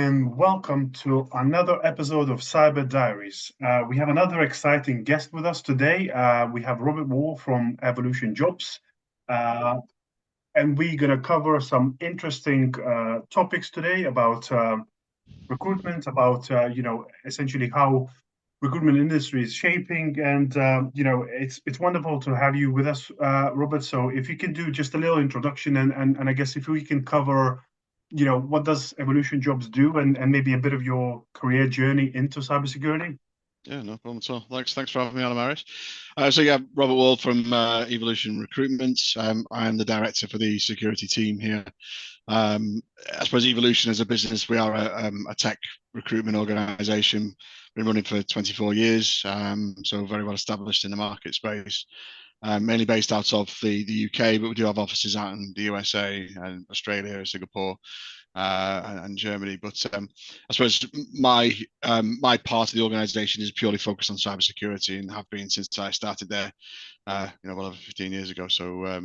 and welcome to another episode of Cyber Diaries. We have another exciting guest with us today. We have Robert Wall from Evolution Jobs, uh, and we're going to cover some interesting topics today about recruitment, about essentially how recruitment industry is shaping, and it's wonderful to have you with us, Robert. So if you can do just a little introduction, and I guess if we can cover what does Evolution Jobs do, and maybe a bit of your career journey into cybersecurity. Yeah, no problem at all. Thanks for having me on, Amaris. Robert Wall from Evolution Recruitment. I am the director for the security team here. I suppose Evolution as a business, we are a tech recruitment organisation. Been running for 24 years, so very well established in the market space. Mainly based out of the UK, but we do have offices out in the USA and Australia, Singapore, and Germany. But I suppose my part of the organisation is purely focused on cybersecurity and have been since I started there, well over 15 years ago. So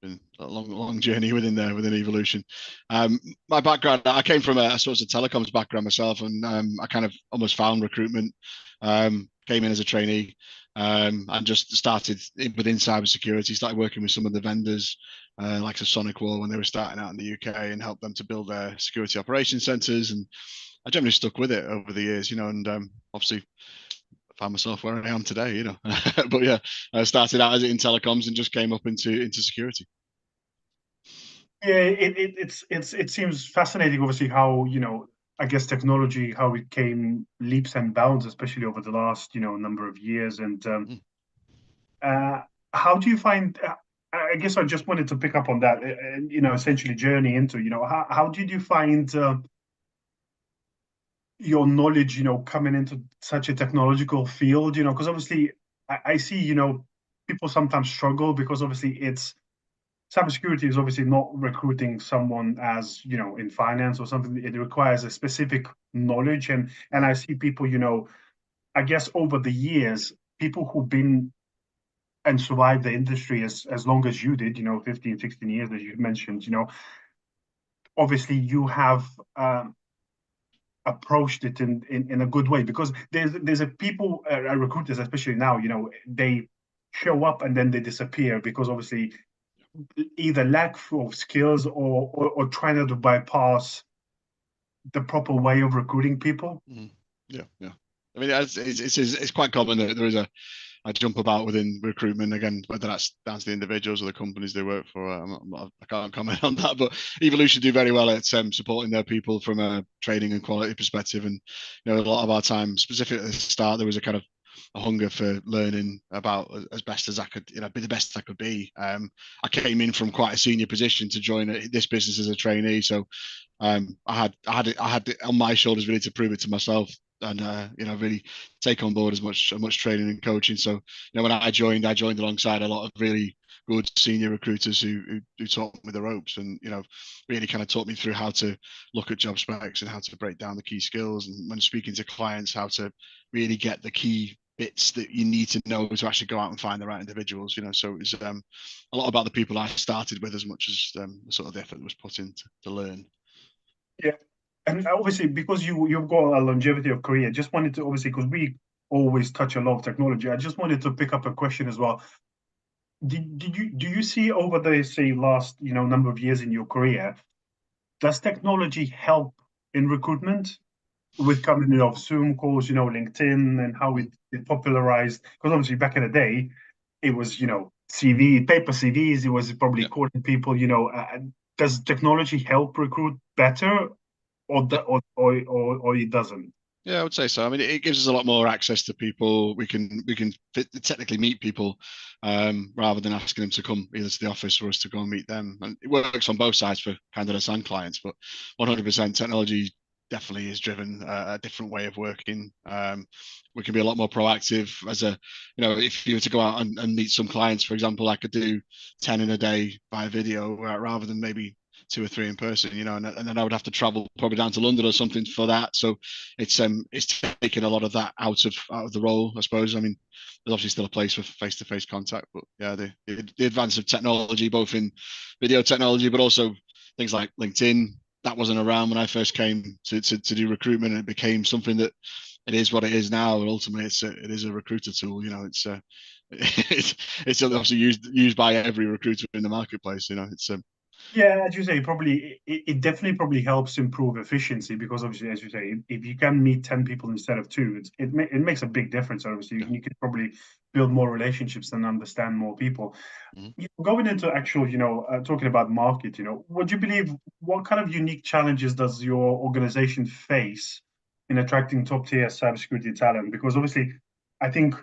been a long journey within Evolution. My background, I came from a telecoms background myself, and I kind of almost found recruitment. Came in as a trainee. And just started within cybersecurity, started working with some of the vendors, like Sonic Wall when they were starting out in the UK, and helped them to build their security operations centres. And I generally stuck with it over the years, and obviously found myself where I am today, But yeah, I started out as in telecoms and just came up into security. Yeah, it seems fascinating, obviously, how I guess technology, how it came leaps and bounds, especially over the last number of years. And how do you find? I guess I just wanted to pick up on that, and essentially journey into how did you find your knowledge, coming into such a technological field, because obviously I see people sometimes struggle because obviously it's cybersecurity is obviously not recruiting someone as in finance or something. It requires a specific knowledge, and I see people, I guess over the years, people who've been and survived the industry as long as you did, 15, 16 years, as you mentioned, obviously you have approached it in a good way, because there's a people, recruiters, especially now, they show up and then they disappear because obviously either lack of skills or trying to bypass the proper way of recruiting people. Yeah. I mean, it's quite common that there is a jump about within recruitment, again, whether that's down to the individuals or the companies they work for. I can't comment on that, but Evolution do very well at supporting their people from a training and quality perspective. And a lot of our time, specifically at the start, there was a kind of a hunger for learning about as best as I could, be the best I could be. I came in from quite a senior position to join this business as a trainee, so I had it on my shoulders really to prove it to myself, and really take on board as much training and coaching. So when I joined alongside a lot of really good senior recruiters who taught me the ropes, and really kind of taught me through how to look at job specs and how to break down the key skills, and when speaking to clients, how to really get the key bits that you need to know to actually go out and find the right individuals. So it was a lot about the people I started with as much as the sort of the effort that was put in to learn. Yeah, and obviously because you've got a longevity of career, just wanted to, obviously, because we always touch a lot of technology, I just wanted to pick up a question as well. Do you see over the, say, last number of years in your career, does technology help in recruitment with coming of Zoom calls, LinkedIn, and how it popularized? Because obviously back in the day, it was paper CVs. It was probably calling people. Does technology help recruit better, or it doesn't? Yeah, I would say so. I mean, it gives us a lot more access to people. We can technically meet people, rather than asking them to come either to the office or us to go and meet them. And it works on both sides for candidates and clients. But 100% technology definitely has driven a different way of working. We can be a lot more proactive as if you were to go out and meet some clients, for example, I could do 10 in a day by video, rather than maybe 2 or 3 in person, and then I would have to travel probably down to London or something for that. So it's taken a lot of that out of the role, I suppose. I mean, there's obviously still a place for face-to-face contact, but yeah, the advance of technology, both in video technology, but also things like LinkedIn, that wasn't around when I first came to do recruitment. It became something that it is what it is now. And ultimately, it is a recruiter tool. It's obviously used by every recruiter in the marketplace. Yeah, as you say, probably it definitely probably helps improve efficiency because obviously, as you say, if you can meet 10 people instead of two, it makes a big difference. Obviously, Yeah. you can probably build more relationships and understand more people. Mhm. Going into actual, talking about market, what do you believe? What kind of unique challenges does your organization face in attracting top tier cybersecurity talent? Because obviously, I think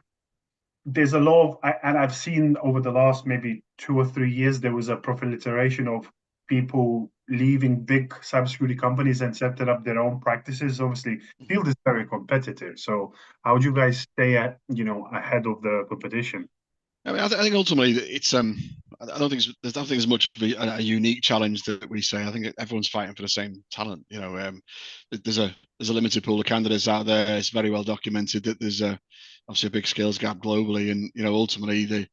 there's a lot of, and I've seen over the last maybe 2 or 3 years, there was a proliferation of people leaving big cybersecurity companies and setting up their own practices. Obviously, Mhm. field is very competitive. So, how do you guys stay ahead of the competition? I mean, I think ultimately it's I don't think there's much of a unique challenge that we say. I think everyone's fighting for the same talent. There's a limited pool of candidates out there. It's very well documented that there's obviously a big skills gap globally, and ultimately the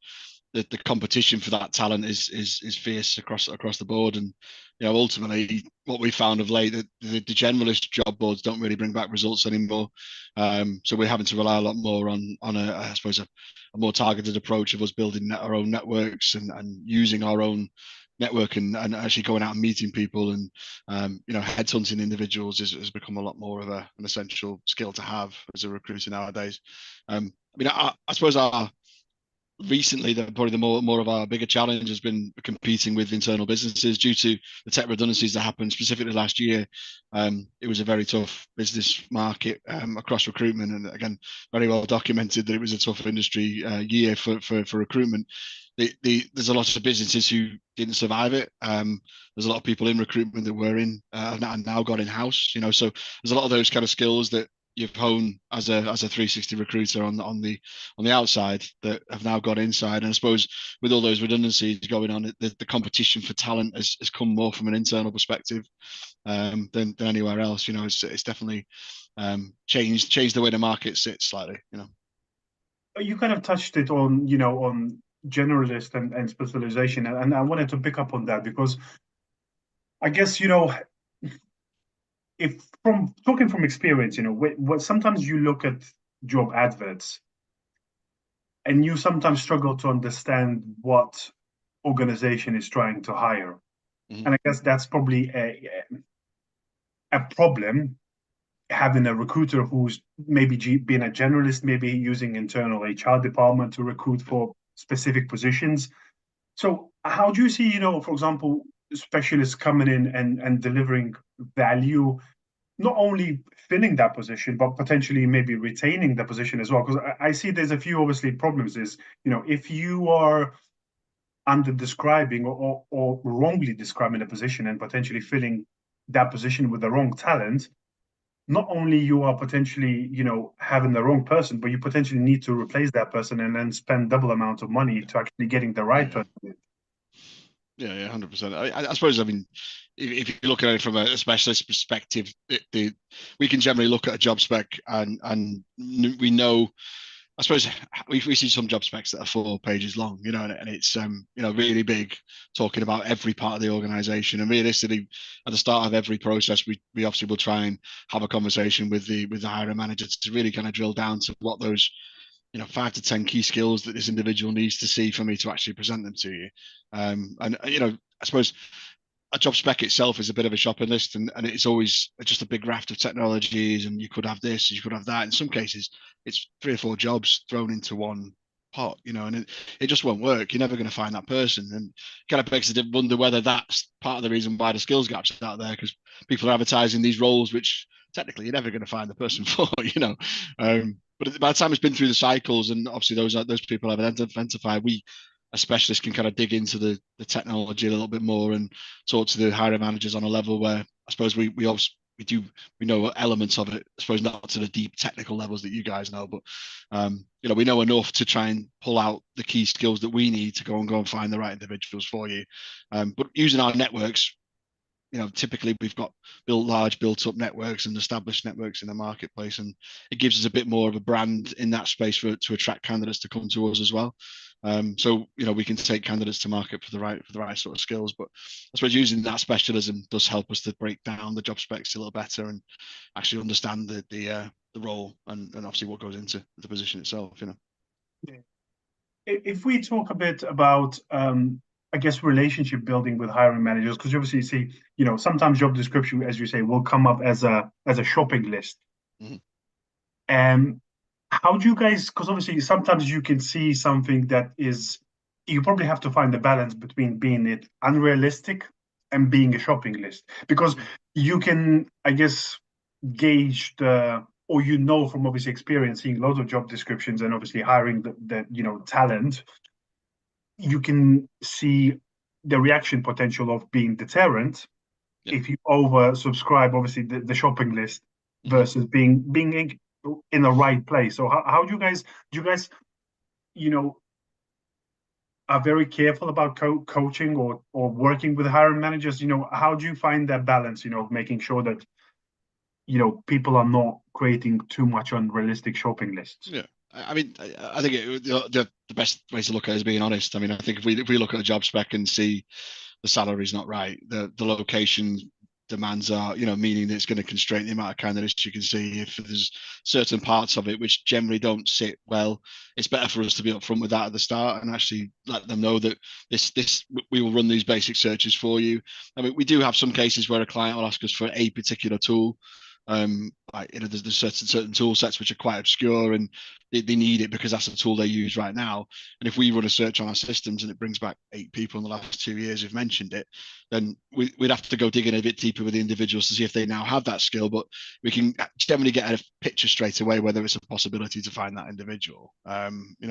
competition for that talent is fierce across the board. And ultimately what we found of late, that the generalist job boards don't really bring back results anymore. So we're having to rely a lot more on I suppose a more targeted approach of us building our own networks and using our own network and actually going out and meeting people, and headhunting individuals has become a lot more of an essential skill to have as a recruiter nowadays. I suppose our recently, probably the more of our bigger challenge has been competing with internal businesses due to the tech redundancies that happened specifically last year. It was a very tough business market across recruitment, and again, very well documented that it was a tough industry year for recruitment. There's a lot of businesses who didn't survive it. There's a lot of people in recruitment that were in now got in house. So there's a lot of those kind of skills that you've honed as a 360 recruiter on the outside that have now got inside. And I suppose with all those redundancies going on, the competition for talent has come more from an internal perspective than anywhere else. It's definitely changed the way the market sits slightly. You kind of touched it on, on generalist and specialization, and I wanted to pick up on that because I guess, if from talking from experience, what sometimes you look at job adverts and you sometimes struggle to understand what organization is trying to hire. Mm-hmm. And I guess that's probably a problem having a recruiter who's maybe being a generalist, maybe using internal HR department to recruit for specific positions. So how do you see, for example, specialists coming in and delivering value, not only filling that position, but potentially maybe retaining the position as well? Because I see there's a few obviously problems is, if you are under describing or wrongly describing a position and potentially filling that position with the wrong talent, not only you are potentially, having the wrong person, but you potentially need to replace that person and then spend double amount of money to actually getting the right Yeah. person. Yeah, 100%. I suppose, I mean, if you look at it from a specialist perspective, we can generally look at a job spec and we know. I suppose we see some job specs that are 4 pages long, and it's really big, talking about every part of the organization. And realistically, at the start of every process, we obviously will try and have a conversation with the hiring manager to really kind of drill down to what those 5 to 10 key skills that this individual needs to see for me to actually present them to you. And I suppose a job spec itself is a bit of a shopping list, and it's always just a big raft of technologies, and you could have this, you could have that. In some cases, it's 3 or 4 jobs thrown into one pot, and it just won't work. You're never going to find that person, and kind of begs to wonder whether that's part of the reason why the skills gaps are out there, because people are advertising these roles which technically you're never going to find the person for, but by the time it's been through the cycles, and obviously those people have identified, we a specialist can kind of dig into the technology a little bit more and talk to the hiring managers on a level where I suppose we also we know elements of it. I suppose not to the deep technical levels that you guys know, but we know enough to try and pull out the key skills that we need to go and find the right individuals for you. But using our networks, typically we've got built up networks and established networks in the marketplace, and it gives us a bit more of a brand in that space to attract candidates to come to us as well. So we can take candidates to market for the right sort of skills. But I suppose using that specialism does help us to break down the job specs a little better and actually understand the role and obviously what goes into the position itself. If we talk a bit about, I guess, relationship building with hiring managers, because obviously you see, sometimes job description, as you say, will come up as a shopping list. Mhm. And how do you guys? Because obviously sometimes you can see something that is, you probably have to find the balance between being it unrealistic and being a shopping list, because you can, I guess, gauge or from obviously experience seeing lots of job descriptions and obviously hiring the talent, you can see the reaction potential of being deterrent Yeah. if you over subscribe obviously the shopping list versus being in the right place. So how do you guys you know are very careful about coaching or working with hiring managers? How do you find that balance, of making sure that people are not creating too much unrealistic shopping lists? Yeah. I mean, I think the best way to look at it is being honest. I mean, I think if we look at a job spec and see the salary's not right, the location demands are, meaning that it's going to constrain the amount of candidates you can see. If there's certain parts of it which generally don't sit well, it's better for us to be upfront with that at the start and actually let them know that this we will run these basic searches for you. I mean, we do have some cases where a client will ask us for a particular tool. Like there's certain tool sets which are quite obscure and they need it because that's the tool they use right now. And if we run a search on our systems and it brings back 8 people in the last 2 years who've mentioned it, then we'd have to go digging a bit deeper with the individuals to see if they now have that skill. But we can generally get a picture straight away whether it's a possibility to find that individual.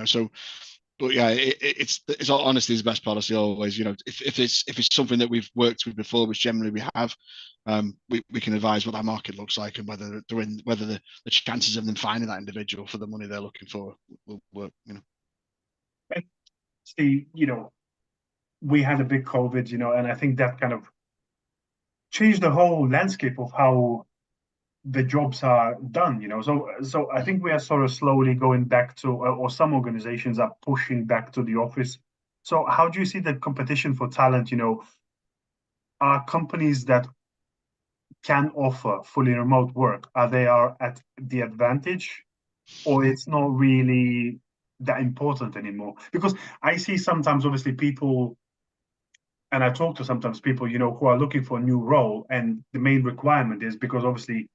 So but yeah, it's all honesty is the best policy always. If it's something that we've worked with before, which generally we have, we can advise what that market looks like and whether the chances of them finding that individual for the money they're looking for will work. See, we had a big COVID, and I think that kind of changed the whole landscape of how the jobs are done. So I think we are sort of slowly going back to, or some organizations are pushing back to the office. So how do you see the competition for talent? Are companies that can offer fully remote work, are they at the advantage, or it's not really that important anymore? Because I see sometimes obviously people, and I talk to sometimes people, who are looking for a new role, and the main requirement is because obviously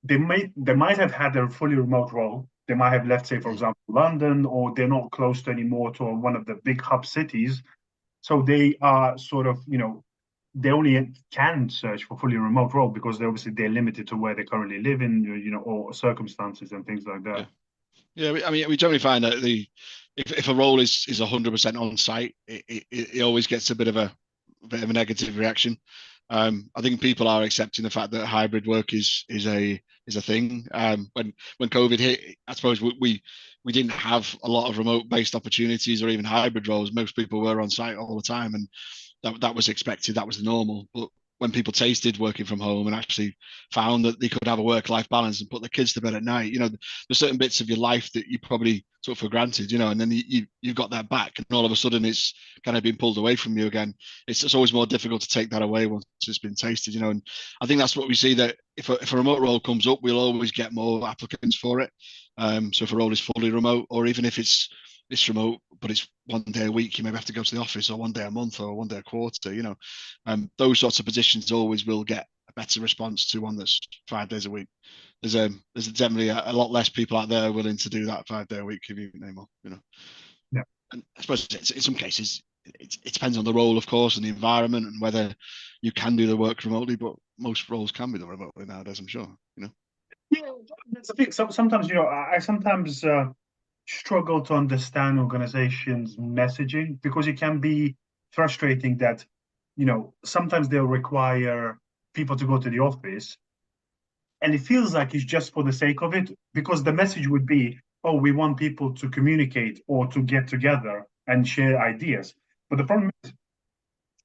they might have had a fully remote role. They might have left, say, for example, London, or they're not close to anymore to one of the big hub cities. So they are sort of, they only can search for fully remote role because they're limited to where they currently live in, or circumstances and things like that. Yeah. I mean, we generally find that if a role is 100% on site, it always gets a bit of a negative reaction. I think people are accepting the fact that hybrid work is a thing. When COVID hit, I suppose we didn't have a lot of remote based opportunities or even hybrid roles. Most people were on site all the time, and that was expected. That was the normal. But when people tasted working from home and actually found that they could have a work-life balance and put their kids to bed at night, there's certain bits of your life that you probably took for granted, and then you've got that back, and all of a sudden it's kind of been pulled away from you again. It's always more difficult to take that away once it's been tasted, and I think that's what we see, that if a remote role comes up, we'll always get more applicants for it. So if a role is fully remote, or even if it's remote, but it's 1 day a week, you maybe have to go to the office, or 1 day a month, or 1 day a quarter, those sorts of positions always will get a better response to one that's 5 days a week. There's definitely a lot less people out there willing to do that 5 day a week commute anymore, Yeah. And I suppose in some cases it depends on the role, of course, and the environment, and whether you can do the work remotely, but most roles can be done remotely nowadays, I'm sure. Yeah, that's the thing. Sometimes, I sometimes struggle to understand organizations' messaging, because it can be frustrating that, sometimes they'll require people to go to the office, and it feels like it's just for the sake of it, because the message would be, oh, we want people to communicate or to get together and share ideas. But the problem is,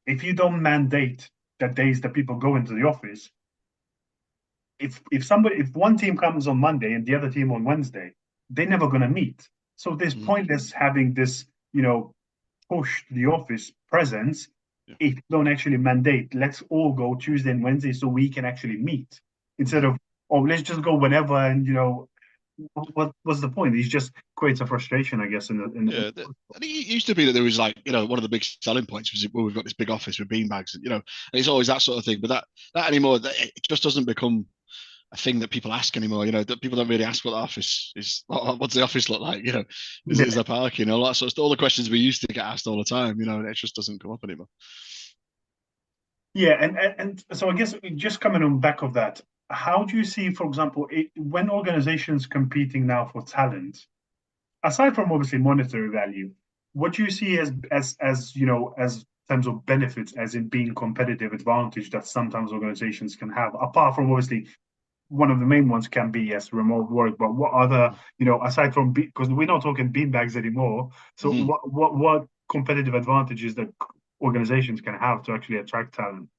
if you don't mandate that days that people go into the office, if one team comes on Monday and the other team on Wednesday, they're never going to meet. So there's pointless having this push the office presence Yeah. if you don't actually mandate, let's all go Tuesday and Wednesday so we can actually meet instead of, oh, let's just go whenever. And, what's the point? It just creates a frustration, I guess. Yeah, I think it used to be that there was like, one of the big selling points was, well, we've got this big office with beanbags, and it's always that sort of thing. But that anymore, it just doesn't become a thing that people ask anymore. That people don't really ask what the office is. What's the office look like? Is Yeah. there parking? All that sort of stuff. All the questions we used to get asked all the time. It just doesn't come up anymore. Yeah, and so I guess just coming on back of that, how do you see, for example, when organizations competing now for talent, aside from obviously monetary value, what do you see as terms of benefits, as in being competitive advantage that sometimes organizations can have, apart from obviously one of the main ones can be yes remote work, but what other aside from because we're not talking beanbags anymore, so Mm-hmm. what competitive advantages that organizations can have to actually attract talent?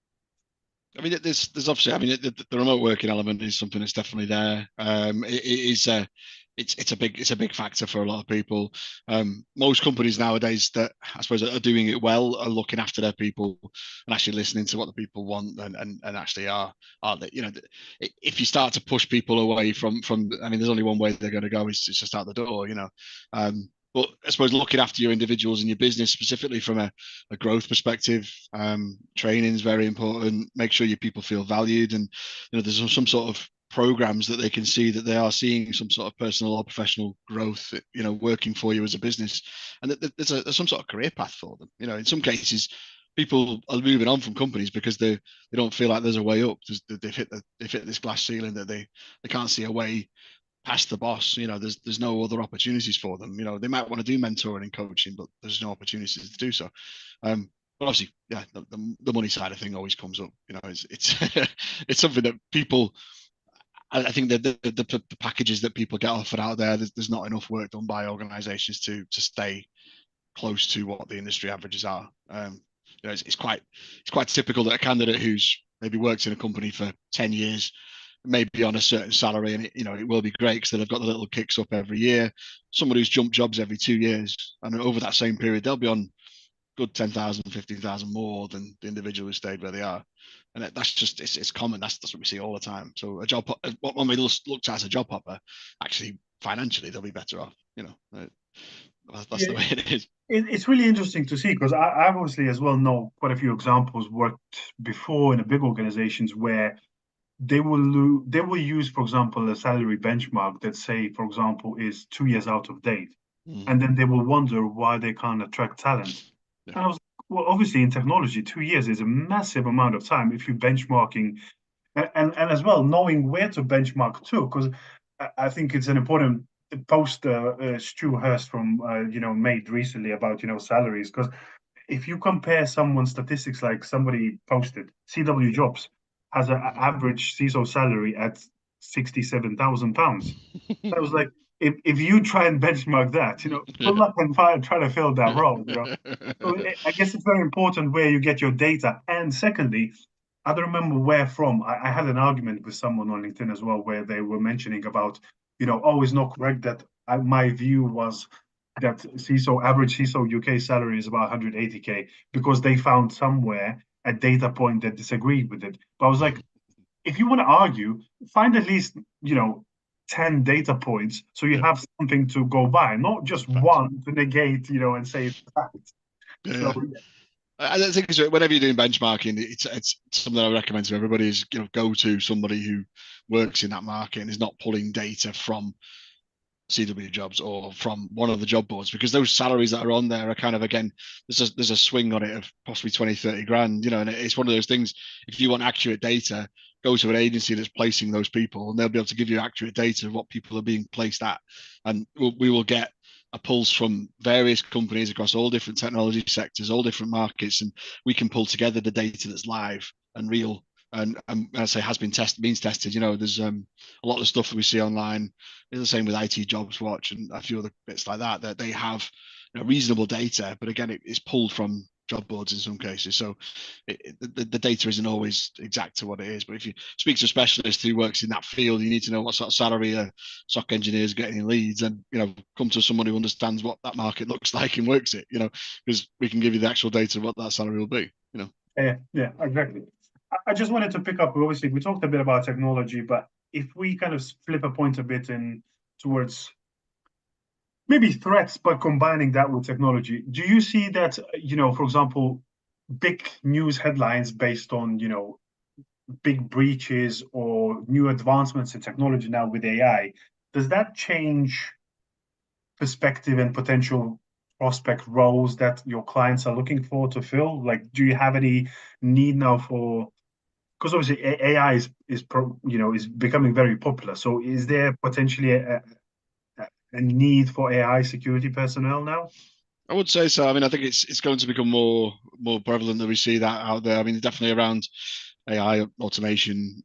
I mean, there's obviously, I mean, the remote working element is something that's definitely there. It is it's a big factor for a lot of people. Most companies nowadays that I suppose are doing it well are looking after their people and actually listening to what the people want and actually are that if you start to push people away from I mean, there's only one way they're going to go is just out the door. But I suppose looking after your individuals and your business specifically from a growth perspective, training is very important. Make sure your people feel valued, and there's some sort of programs that they can see that they are seeing some sort of personal or professional growth, working for you as a business, and that there's some sort of career path for them. In some cases, people are moving on from companies because they don't feel like there's a way up. They've hit this glass ceiling that they can't see a way past the boss. There's no other opportunities for them. They might want to do mentoring and coaching, but there's no opportunities to do so. But obviously, yeah, the money side of thing always comes up. It's it's something that people. I think that the packages that people get offered out there, there's not enough work done by organisations to stay close to what the industry averages are. It's quite typical that a candidate who's maybe worked in a company for 10 years maybe on a certain salary, and it will be great because they've got the little kicks up every year. Someone who's jumped jobs every 2 years, and over that same period, they'll be on good 10,000, 15,000 more than the individual who stayed where they are. And that's just it's common. That's what we see all the time. So what one may looked at as a job hopper, actually financially they'll be better off. That's Yeah, the way it is. it's really interesting to see because I obviously as well know quite a few examples worked before in the big organizations where they will use, for example, a salary benchmark that say, for example, is 2 years out of date, Mm, and then they will wonder why they can't attract talent. yeah. And I was like, well, obviously in technology, 2 years is a massive amount of time if you're benchmarking, and as well knowing where to benchmark to, because I think it's an important post Stu Hurst from made recently about salaries, because if you compare someone's statistics, like somebody posted, CW Jobs has an average CISO salary at £67,000. I was like, if you try and benchmark that, good Yeah. luck and try to fill that role. So I guess it's very important where you get your data. And secondly, I don't remember where from. I had an argument with someone on LinkedIn as well, where they were mentioning about, oh, it's not correct that my view was that CISO average CISO UK salary is about 180K because they found somewhere a data point that disagreed with it. But I was like, if you want to argue, find at least 10 data points so you Yeah. have something to go by, not just Facts. one to negate, and say it's fact. Yeah, So yeah. I think whenever you're doing benchmarking, it's something I recommend to everybody is go to somebody who works in that market and is not pulling data from CW jobs or from one of the job boards, because those salaries that are on there are kind of, again, there's a swing on it of possibly 20, 30 grand, and it's one of those things. If you want accurate data, go to an agency that's placing those people and they'll be able to give you accurate data of what people are being placed at. And we will get a pulse from various companies across all different technology sectors, all different markets, and we can pull together the data that's live and real. And I say has been tested, means tested. There's a lot of the stuff that we see online. It's the same with IT Jobs Watch and a few other bits like that. That they have reasonable data, but again, it's pulled from job boards in some cases. So the data isn't always exact to what it is. But if you speak to a specialist who works in that field, you need to know what sort of salary a SOC engineer is getting in leads, and come to someone who understands what that market looks like and works it. Because we can give you the actual data of what that salary will be. Yeah, exactly. I just wanted to pick up. Obviously, we talked a bit about technology, but if we kind of flip a point a bit in towards maybe threats, but combining that with technology, do you see that, for example, big news headlines based on, big breaches or new advancements in technology now with AI, does that change perspective and potential prospect roles that your clients are looking for to fill? Like, do you have any need now for, because obviously AI is becoming very popular. So is there potentially a need for AI security personnel now? I would say so. I mean, I think it's going to become more prevalent that we see that out there. I mean, definitely around AI, automation,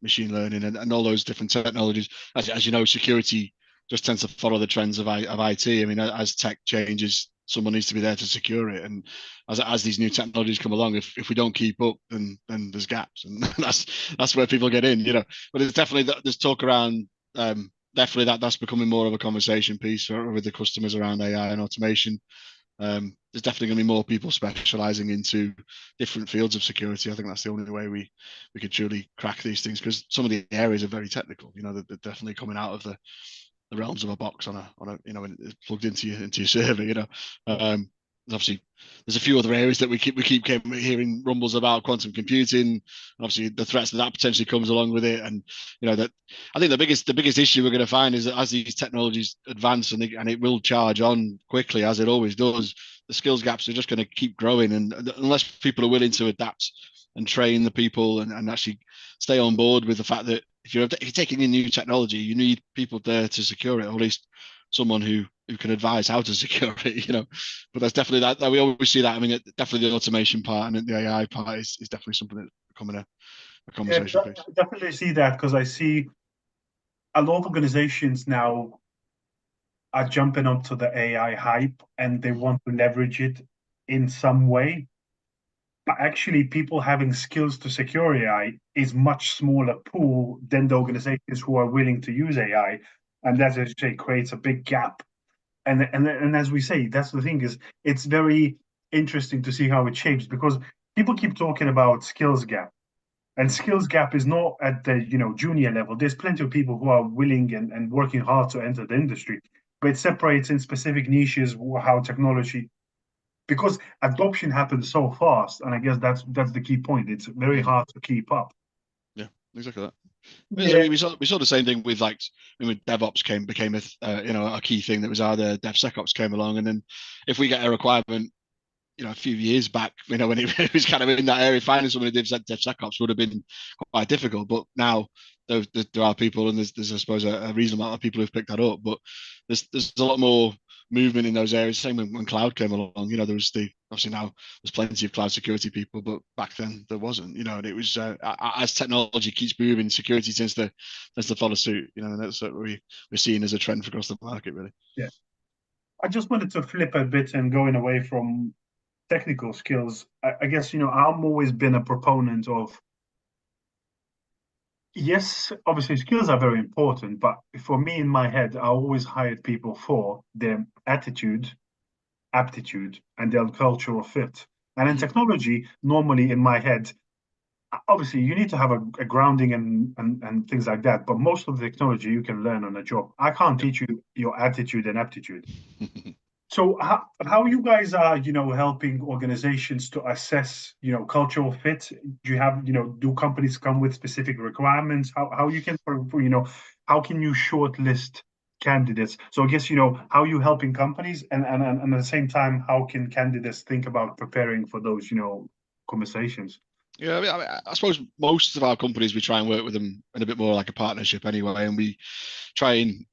machine learning, and all those different technologies. As you know, security just tends to follow the trends of IT. I mean, as tech changes, someone needs to be there to secure it. And as these new technologies come along, if we don't keep up, then there's gaps, and that's where people get in. But it's definitely there's talk around. Definitely that's becoming more of a conversation piece with the customers around AI and automation. There's definitely going to be more people specializing into different fields of security. I think that's the only way we could truly crack these things, because some of the areas are very technical. They're definitely coming out of the realms of a box on a when it's plugged into your server. Obviously there's a few other areas that we keep hearing rumbles about: quantum computing, obviously the threats that potentially comes along with it. And that I think the biggest issue we're going to find is that as these technologies advance, and it will charge on quickly, as it always does, the skills gaps are just going to keep growing. And unless people are willing to adapt and train the people and actually stay on board with the fact that if you're taking in new technology, you need people there to secure it, or at least someone who can advise how to secure it. But that's definitely that we always see that. I mean, definitely the automation part and the AI part is definitely something that's becoming a conversation piece. I definitely see that, because I see a lot of organizations now are jumping onto the AI hype and they want to leverage it in some way. But actually, people having skills to secure AI is much smaller pool than the organizations who are willing to use AI, and that, as you say, creates a big gap. And as we say, that's the thing, is it's very interesting to see how it shapes, because people keep talking about skills gap, and skills gap is not at the junior level. There's plenty of people who are willing and working hard to enter the industry, but it separates in specific niches how technology, because adoption happens so fast, and I guess that's the key point. It's very hard to keep up. Yeah, exactly that. Yeah. We saw the same thing with with DevOps became a key thing that was either DevSecOps came along, and then if we get a requirement, a few years back, when it was kind of in that area, finding someone who did DevSecOps would have been quite difficult. But now there are people, and there's I suppose a reasonable amount of people who've picked that up. But there's a lot more movement in those areas. Same when cloud came along. There was obviously now there's plenty of cloud security people, but back then there wasn't. And it was as technology keeps moving, security tends to follow suit. And that's what we're seeing as a trend across the market, really. Yeah. I just wanted to flip a bit and going away from technical skills. I guess I've always been a proponent of, yes, obviously skills are very important, but for me in my head, I always hired people for their attitude, aptitude, and their cultural fit. And in technology, normally in my head, obviously you need to have a grounding and things like that, but most of the technology you can learn on a job. I can't teach you your attitude and aptitude. So how you guys are, helping organizations to assess, cultural fit? Do you have, do companies come with specific requirements? How you can, how can you shortlist candidates? So I guess, how you helping companies, and at the same time, how can candidates think about preparing for those, conversations? Yeah, I suppose most of our companies, we try and work with them in a bit more like a partnership anyway, and we try and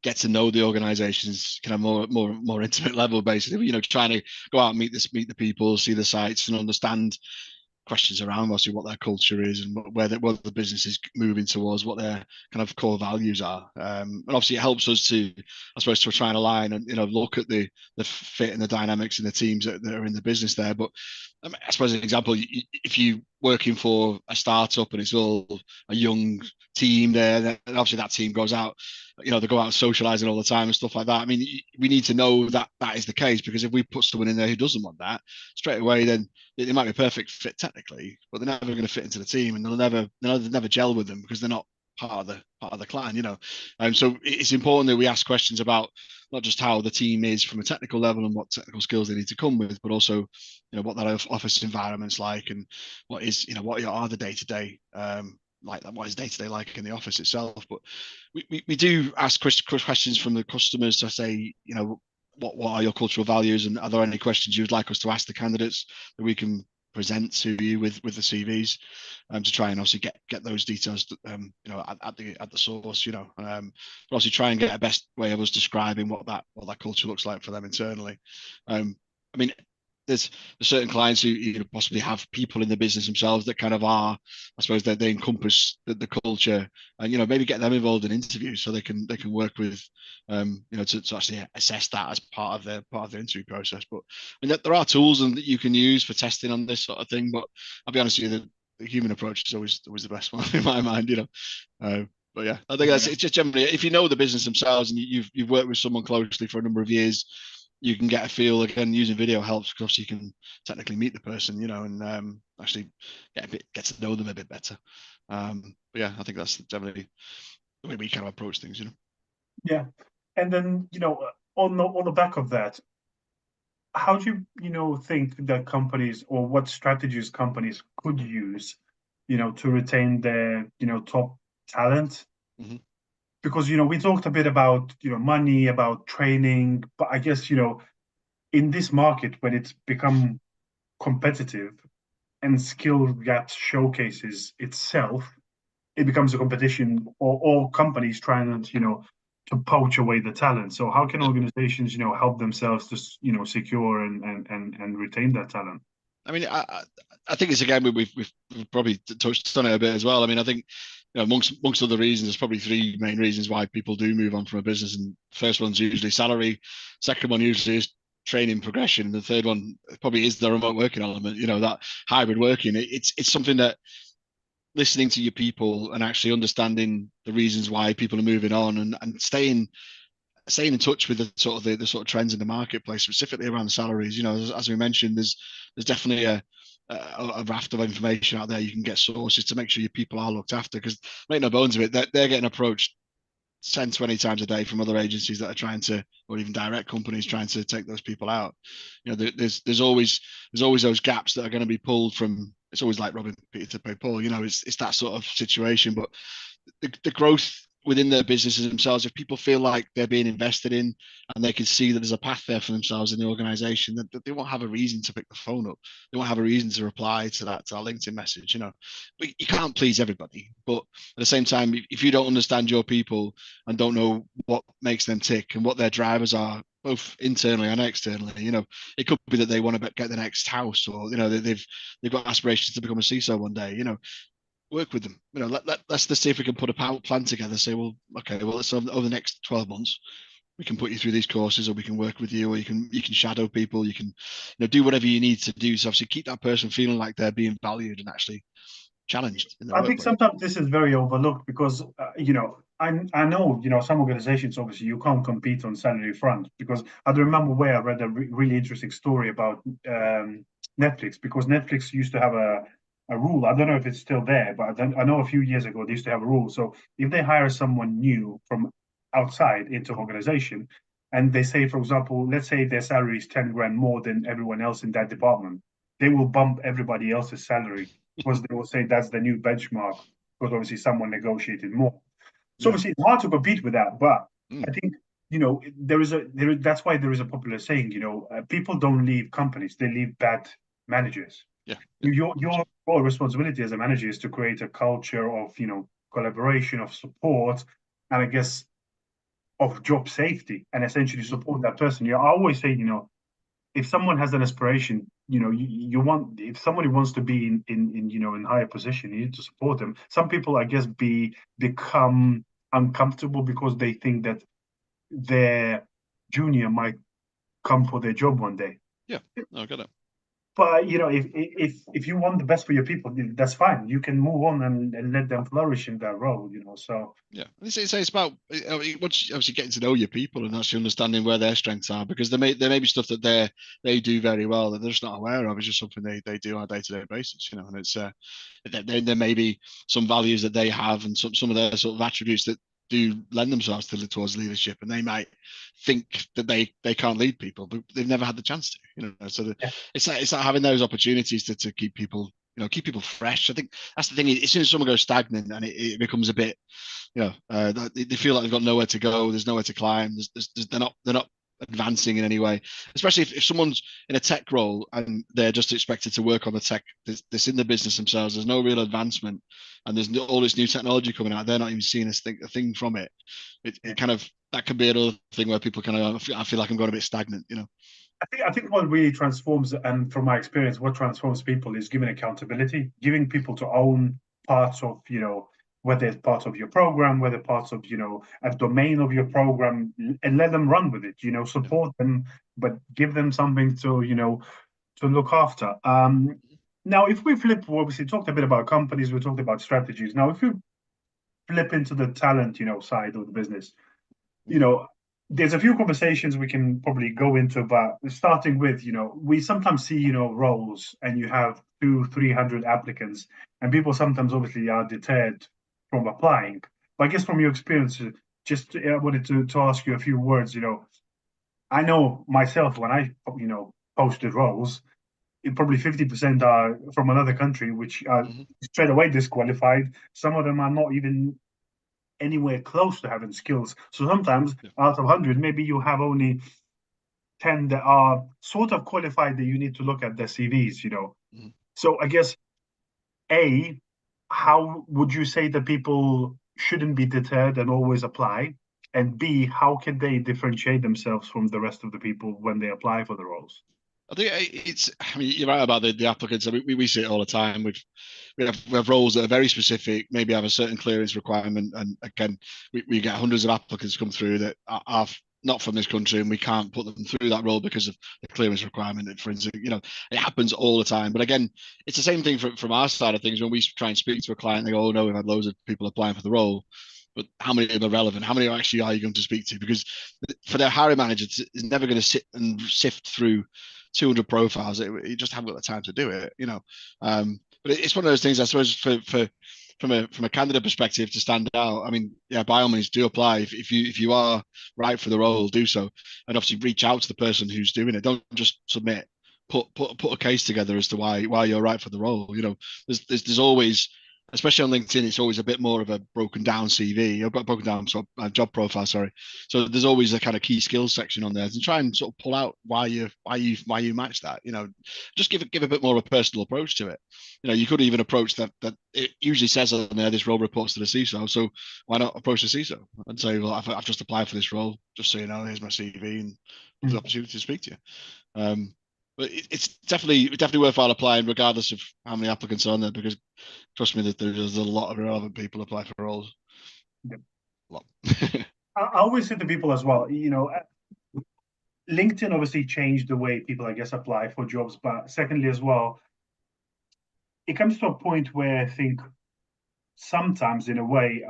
get to know the organizations kind of more intimate level, basically. Trying to go out and meet the people, see the sites, and understand questions around obviously what their culture is and what the business is moving towards, what their kind of core values are. And obviously it helps us to, I suppose, to try and align and look at the fit and the dynamics in the teams that are in the business there. But I suppose an example, if you working for a startup and it's all a young team there, then obviously that team goes out, they go out socializing all the time and stuff like that. I mean, we need to know that that is the case, because if we put someone in there who doesn't want that straight away, then they might be a perfect fit technically, but they're never going to fit into the team, and they'll never gel with them because they're not part of the clan, So it's important that we ask questions about not just how the team is from a technical level and what technical skills they need to come with, but also what that office environment's like, and what are the day-to-day like that, what is day-to-day like in the office itself. But we do ask questions from the customers to say, what are your cultural values, and are there any questions you would like us to ask the candidates that we can present to you with the CVs, to try and obviously get those details, at the source, but obviously try and get a best way of us describing what that culture looks like for them internally. I mean, there's certain clients who possibly have people in the business themselves that kind of are, I suppose, that they encompass the culture, and maybe get them involved in interviews so they can work with, to actually assess that as part of their interview process. But I mean, there are tools that you can use for testing on this sort of thing. But I'll be honest with you, the human approach is always the best one in my mind. But yeah, I think it's just generally, if you know the business themselves and you've worked with someone closely for a number of years, you can get a feel. Again, using video helps because obviously you can technically meet the person, and actually get to know them a bit better. But yeah, I think that's definitely the way we kind of approach things, Yeah, and then on the back of that, how do you think that companies, or what strategies companies could use, to retain their top talent? Mm-hmm. Because we talked a bit about money, about training, but I guess in this market when it's become competitive and skill gap showcases itself, it becomes a competition, or all companies trying to poach away the talent. So how can Yeah. organizations help themselves to secure and retain that talent? I mean, I think it's, again, we've probably touched on it a bit as well. I mean, I think amongst other reasons, there's probably three main reasons why people do move on from a business. And first one's usually salary. Second one usually is training progression. The third one probably is the remote working element. That hybrid working. It's something that, listening to your people and actually understanding the reasons why people are moving on, and staying in touch with the sort of trends in the marketplace, specifically around the salaries. As we mentioned, there's definitely a raft of information out there. You can get sources to make sure your people are looked after, because make no bones of it, they're getting approached 10, 20 times a day from other agencies that are trying to, or even direct companies trying to take those people out. There's always those gaps that are going to be pulled from. It's always like robbing Peter to pay Paul. It's that sort of situation. But the growth within their businesses themselves, if people feel like they're being invested in and they can see that there's a path there for themselves in the organization, that they won't have a reason to pick the phone up. They won't have a reason to reply to our LinkedIn message. But you can't please everybody. But at the same time, if you don't understand your people and don't know what makes them tick and what their drivers are, both internally and externally, it could be that they want to get the next house, or they've got aspirations to become a CISO one day. Work with them. Let's see if we can put a plan together. Say, well, okay, well, let's over the next 12 months, we can put you through these courses, or we can work with you, or you can shadow people. You can, do whatever you need to do. So obviously, keep that person feeling like they're being valued and actually challenged in their I think workplace. sometimes this is very overlooked because I know some organizations, obviously you can't compete on salary front, because I remember where I read a really interesting story about Netflix, because Netflix used to have a rule. I don't know if it's still there, but I know a few years ago they used to have a rule. So if they hire someone new from outside into organization, and they say, for example, let's say their salary is 10 grand more than everyone else in that department, they will bump everybody else's salary, because they will say that's the new benchmark, because obviously someone negotiated more. So Yeah. obviously it's hard to compete with that, but Mm. I think that's why there is a popular saying, people don't leave companies, they leave bad managers. Yeah. Your responsibility as a manager is to create a culture of collaboration, of support, and I guess of job safety, and essentially support that person. I always say, if someone has an aspiration, you want, if somebody wants to be in in higher position, you need to support them. Some people, I guess, become uncomfortable because they think that their junior might come for their job one day. Yeah, no, I get it. But if you want the best for your people, that's fine. You can move on and let them flourish in that role. So Yeah, it's about once obviously getting to know your people and actually understanding where their strengths are, because there may be stuff that they do very well that they're just not aware of. It's just something they do on a day-to-day basis, and it's there may be some values that they have and some of their sort of attributes that do lend themselves towards leadership, and they might think that they can't lead people, but they've never had the chance to. So yeah, it's like having those opportunities to keep people keep people fresh. I think that's the thing. As soon as someone goes stagnant and it becomes a bit, they feel like they've got nowhere to go. There's nowhere to climb. They're not advancing in any way. Especially if someone's in a tech role and they're just expected to work on the tech that's in the business themselves. There's no real advancement, and there's all this new technology coming out. They're not even seeing a thing from it. It kind of that can be another thing where people kind of I feel like I'm going a bit stagnant. I think what really transforms, and from my experience, what transforms people is giving accountability, giving people to own parts of, whether it's part of your program, whether parts of, a domain of your program, and let them run with it, Yeah. support them, but give them something to look after. Now, if we flip, we obviously talked a bit about companies, we talked about strategies. Now, if we flip into the talent, side of the business, you know, there's a few conversations we can probably go into, but starting with, we sometimes see, roles and you have 300 applicants, and people sometimes obviously are deterred from applying. But I guess from your experience, just I wanted to ask you a few words. I know myself when I, posted roles, probably 50% are from another country, which are Mm-hmm. straight away disqualified. Some of them are not even anywhere close to having skills. So sometimes Yeah. out of 100, maybe you have only 10 that are sort of qualified that you need to look at their CVs. Mm-hmm. So I guess, A, how would you say that people shouldn't be deterred and always apply? And B, how can they differentiate themselves from the rest of the people when they apply for the roles? I think it's. I mean, you're right about the applicants. I mean, we see it all the time. We have roles that are very specific, maybe have a certain clearance requirement, and again, we get hundreds of applicants come through that are not from this country, and we can't put them through that role because of the clearance requirement. For instance, it happens all the time. But again, it's the same thing from our side of things. When we try and speak to a client, they go, "Oh no, we've had loads of people applying for the role." But how many of them are relevant? How many actually are you going to speak to? Because for their hiring manager, is never going to sit and sift through 200 profiles. You just haven't got the time to do it. But it's one of those things, I suppose, from a candidate perspective to stand out. I mean, yeah, by all means, do apply if you are right for the role, do so, and obviously reach out to the person who's doing it. Don't just submit. Put a case together as to why you're right for the role. There's always, especially on LinkedIn, it's always a bit more of a broken down CV, or broken down sort of job profile. Sorry. So there's always a kind of key skills section on there, and try and sort of pull out why you match that. Just give a bit more of a personal approach to it. You could even approach that it usually says on there this role reports to the CISO. So why not approach the CISO and say, well, I've just applied for this role, just so you know, here's my CV and the opportunity to speak to you. But it's definitely worthwhile applying, regardless of how many applicants are on there, because trust me that there's a lot of irrelevant people apply for roles. Yeah. A lot. I always say to people as well, LinkedIn obviously changed the way people, I guess, apply for jobs. But secondly, as well, it comes to a point where I think sometimes, in a way,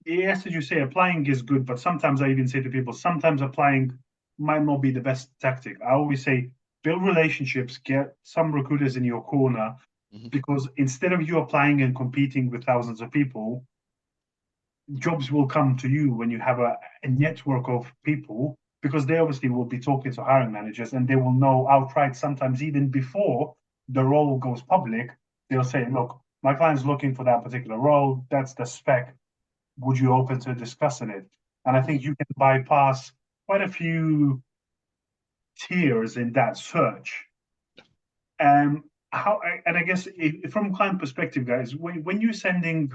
yes, as you say, applying is good, but sometimes I even say to people, sometimes applying might not be the best tactic. I always say, build relationships, get some recruiters in your corner, Mhm. because instead of you applying and competing with thousands of people, jobs will come to you when you have a network of people, because they obviously will be talking to hiring managers and they will know outright, sometimes even before the role goes public, they'll say, look, my client's looking for that particular role, that's the spec, would you open to discussing it? And I think you can bypass quite a few tiers in that search. How and I guess from client perspective, guys, when you're sending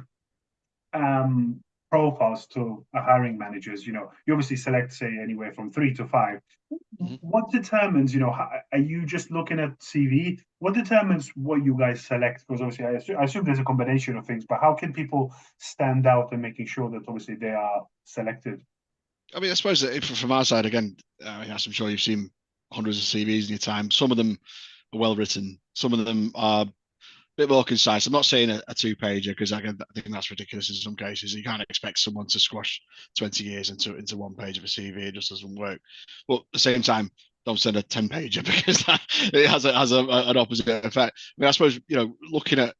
um, profiles to a hiring managers, you obviously select, say, anywhere from 3 to 5. Mhm. What determines, are you just looking at CV? What determines what you guys select? Because obviously, I assume there's a combination of things, but how can people stand out and making sure that obviously they are selected? I mean, I suppose that from our side, again, as I'm sure you've seen hundreds of CVs in your time, some of them are well written, some of them are a bit more concise. I'm not saying a two-pager because I think that's ridiculous in some cases. You can't expect someone to squash 20 years into one page of a CV. It just doesn't work. But at the same time, don't send a 10-pager because it has an opposite effect. I mean, I suppose, looking at,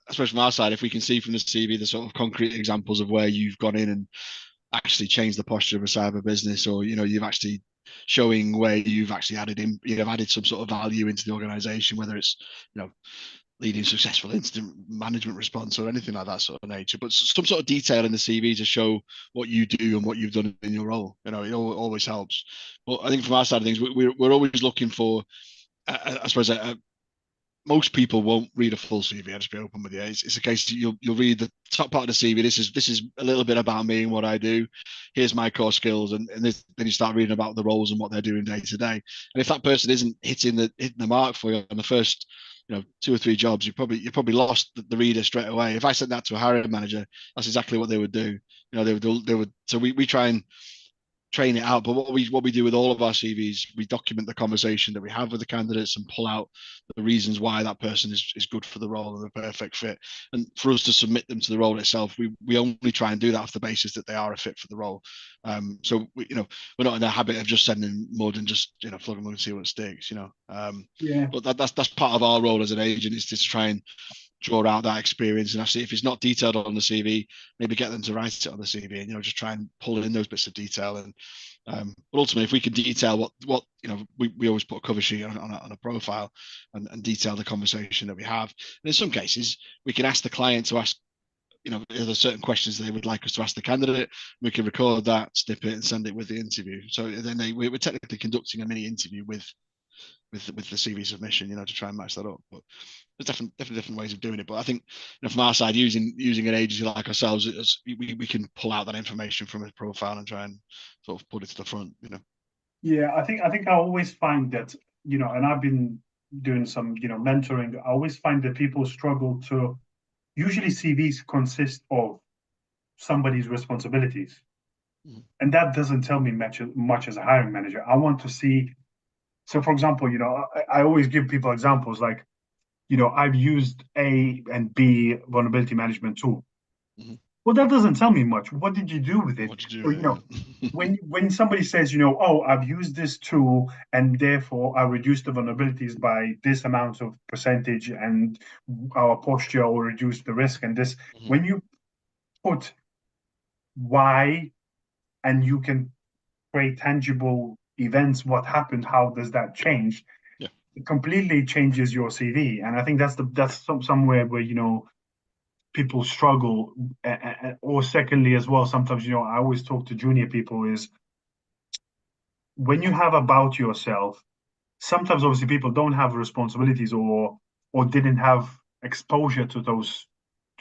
I suppose from our side, if we can see from the CV the sort of concrete examples of where you've gone in and actually changed the posture of a cyber business, or you've actually showing where you've actually you've added some sort of value into the organization, whether it's leading successful incident management response or anything like that sort of nature, but some sort of detail in the CV to show what you do and what you've done in your role. It always helps. But I think from our side of things, we're always looking for, I suppose, most people won't read a full CV. I'll just be open with you. It's a case that you'll read the top part of the CV. This is a little bit about me and what I do. Here's my core skills, and then you start reading about the roles and what they're doing day to day. And if that person isn't hitting the mark for you on the first 2 or 3 jobs, you probably lost the reader straight away. If I sent that to a hiring manager, that's exactly what they would do. They would. So we try and train it out. But what we do with all of our CVs, we document the conversation that we have with the candidates and pull out the reasons why that person is good for the role and the perfect fit. And for us to submit them to the role itself, we only try and do that off the basis that they are a fit for the role. So we're not in the habit of just sending mud and just plug them and see what sticks. Yeah, But that's part of our role as an agent, is to try and draw out that experience. And actually, if it's not detailed on the CV, maybe get them to write it on the CV, and just try and pull in those bits of detail. And but ultimately, if we can detail what we always put a cover sheet on a profile and detail the conversation that we have. And in some cases, we can ask the client to ask, there's certain questions they would like us to ask the candidate. We can record that, snip it, and send it with the interview. So then we're technically conducting a mini interview with the CV submission, to try and match that up. But there's definitely different ways of doing it. But I think from our side, using an agency like ourselves, we can pull out that information from a profile and try and sort of put it to the front. yeah. I think I always find that, and I've been doing some, mentoring. I always find that people struggle to. Usually, CVs consist of somebody's responsibilities, Mhm. and that doesn't tell me much as a hiring manager. I want to see. So, for example, I always give people examples like, I've used A and B vulnerability management tool. Mhm. Well, that doesn't tell me much. What did you do with it? What to do Or, with it? when somebody says, oh, I've used this tool and therefore I reduced the vulnerabilities by this amount of percentage and our posture will reduce the risk and this, Mhm. when you put why and you can create tangible events, what happened, how does that change? Yeah. It completely changes your CV. And I think that's somewhere where, people struggle. Or secondly, as well, sometimes, I always talk to junior people is when you have about yourself, sometimes obviously people don't have responsibilities or didn't have exposure to those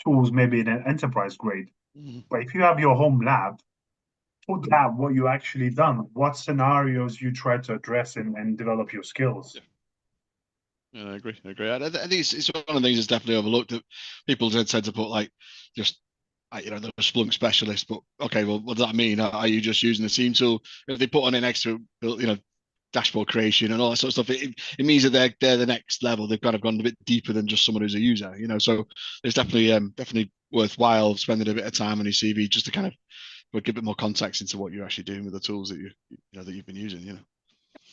tools maybe in an enterprise grade. Mhm. But if you have your home lab, put that what you actually done, what scenarios you try to address and develop your skills. Yeah. Yeah, I agree. I think it's one of the things that's definitely overlooked, that people tend to put like just they're a Splunk specialist, but okay, well, what does that mean? Are you just using the team tool? If they put on an extra, dashboard creation and all that sort of stuff, it means that they're the next level. They've kind of gone a bit deeper than just someone who's a user, So it's definitely worthwhile spending a bit of time on your CV just to kind of give a bit more context into what you're actually doing with the tools that that you've been using. Yeah,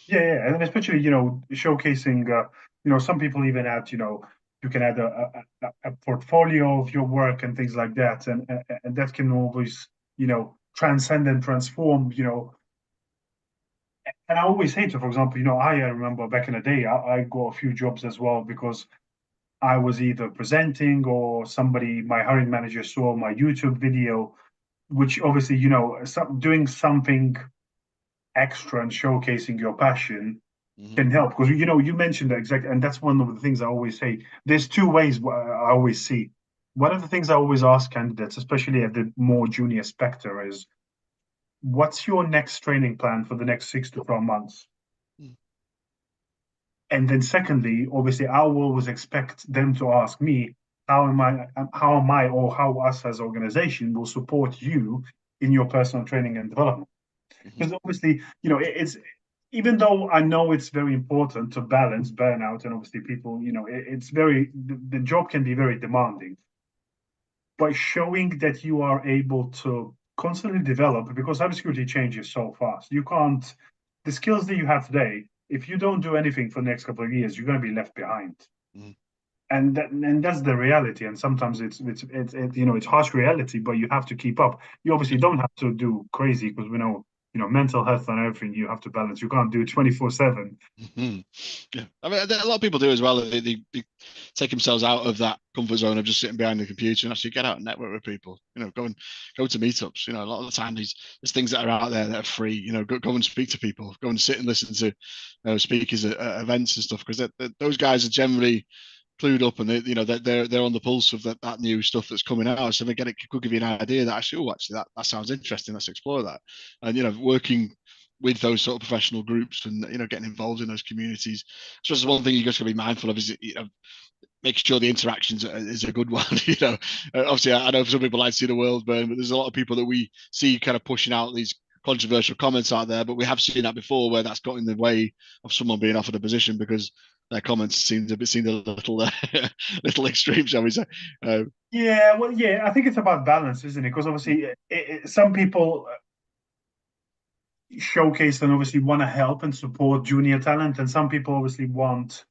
yeah, and especially showcasing. Some people even add. You can add a portfolio of your work and things like that, and that can always transcend and transform. And I always say to, for example, I remember back in the day, I got a few jobs as well because I was either presenting or somebody, my hiring manager saw my YouTube video, which obviously doing something extra and showcasing your passion Hmm. can help because you mentioned that exactly, and that's one of the things I always say. There's two ways I always see. One of the things I always ask candidates, especially at the more junior spectre, is what's your next training plan for the next 6 to 12 months? And then secondly, obviously, I will always expect them to ask me, how am I, or how us as organization will support you in your personal training and development. Mhm. Because obviously, it's even though I know it's very important to balance burnout and obviously people, it's the job can be very demanding, but showing that you are able to constantly develop because cybersecurity changes so fast. You can't, the skills that you have today, if you don't do anything for the next couple of years, you're going to be left behind. Mhm. And that's the reality. And sometimes it's harsh reality, but you have to keep up. You obviously Yeah. don't have to do crazy because we know mental health and everything you have to balance. You can't do 24/7. Mhm. Yeah, I mean, a lot of people do as well. They take themselves out of that comfort zone of just sitting behind the computer and actually get out and network with people. Go to meetups. A lot of the time there's things that are out there that are free. Go and speak to people. Go and sit and listen to speakers at events and stuff because those guys are generally clued up and they're on the pulse of that new stuff that's coming out. So again, it could give you an idea that actually that sounds interesting. Let's explore that. And working with those sort of professional groups and getting involved in those communities. So that's one thing you just got to be mindful of is making sure the interactions is a good one. Obviously I know some people like to see the world burn, but there's a lot of people that we see kind of pushing out these controversial comments out there, but we have seen that before where that's got in the way of someone being offered a position because their comments seemed a little little extreme, shall we say? Yeah, well, yeah, I think it's about balance, isn't it? Because obviously, some people showcase and obviously want to help and support junior talent, and some people obviously want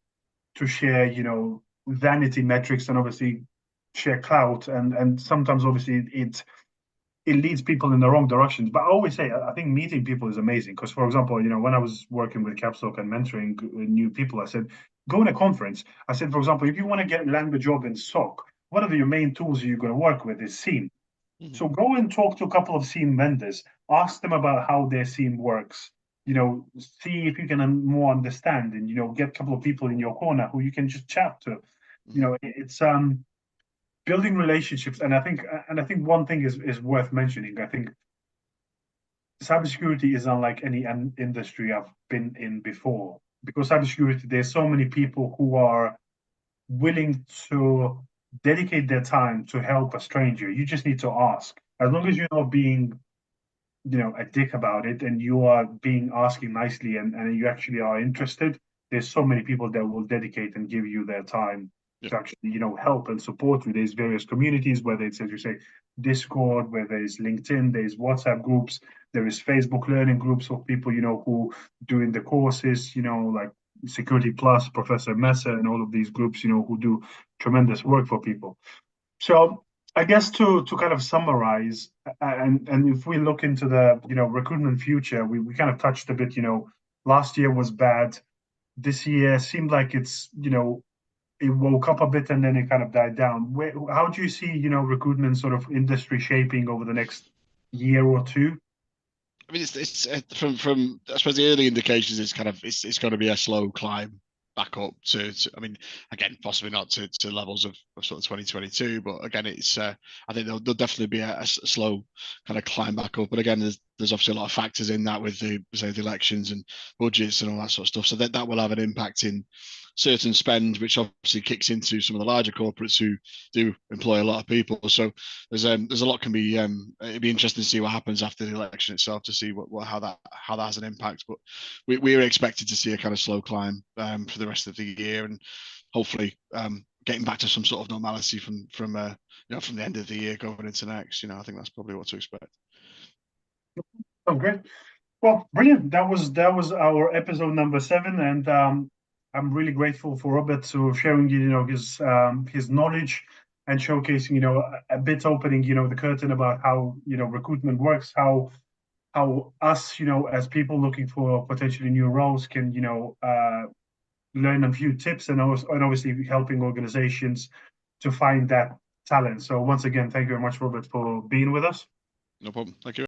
to share, vanity metrics and obviously share clout, and sometimes obviously it leads people in the wrong directions. But I always say, I think meeting people is amazing because, for example, when I was working with Capstock and mentoring new people, I said, go in a conference. I said, for example, if you want to land a job in SOC, one of your main tools you're going to work with is SIEM. Mhm. So go and talk to a couple of SIEM vendors, ask them about how their SIEM works. See if you can more understand, and get a couple of people in your corner who you can just chat to. Mhm. It's building relationships, and I think one thing is worth mentioning. I think cybersecurity is unlike any industry I've been in before because cybersecurity, there's so many people who are willing to dedicate their time to help a stranger. You just need to ask. As long as you're not being, a dick about it and you are being asking nicely and you actually are interested, there's so many people that will dedicate and give you their time Yeah. to actually, help and support you. There's various communities, whether it's, as you say, Discord, whether it's LinkedIn, there's WhatsApp groups, there is Facebook learning groups of people, who doing the courses, like Security Plus, Professor Messer, and all of these groups, who do tremendous work for people. So I guess to kind of summarize, and if we look into the recruitment future, we kind of touched a bit. Last year was bad. This year seemed like it woke up a bit and then it kind of died down. How do you see recruitment sort of industry shaping over the next year or two? I mean, it's from I suppose the early indications is kind of it's going to be a slow climb back up to I mean, again, possibly not to levels of sort of 2022, but again, it's I think there'll definitely be a slow kind of climb back up. But again, there's obviously a lot of factors in that with the elections and budgets and all that sort of stuff. So that will have an impact in certain spend, which obviously kicks into some of the larger corporates who do employ a lot of people. So there's a lot can be it'd be interesting to see what happens after the election itself to see how that has an impact. But we're expected to see a kind of slow climb for the rest of the year and hopefully getting back to some sort of normality from from the end of the year going into next. I think that's probably what to expect. Oh, great. Well, brilliant. That was our episode number 7, and I'm really grateful for Robert to sharing, his knowledge and showcasing, a bit opening, the curtain about how recruitment works, how us, as people looking for potentially new roles can, learn a few tips and obviously helping organizations to find that talent. So once again, thank you very much, Robert, for being with us. No problem. Thank you.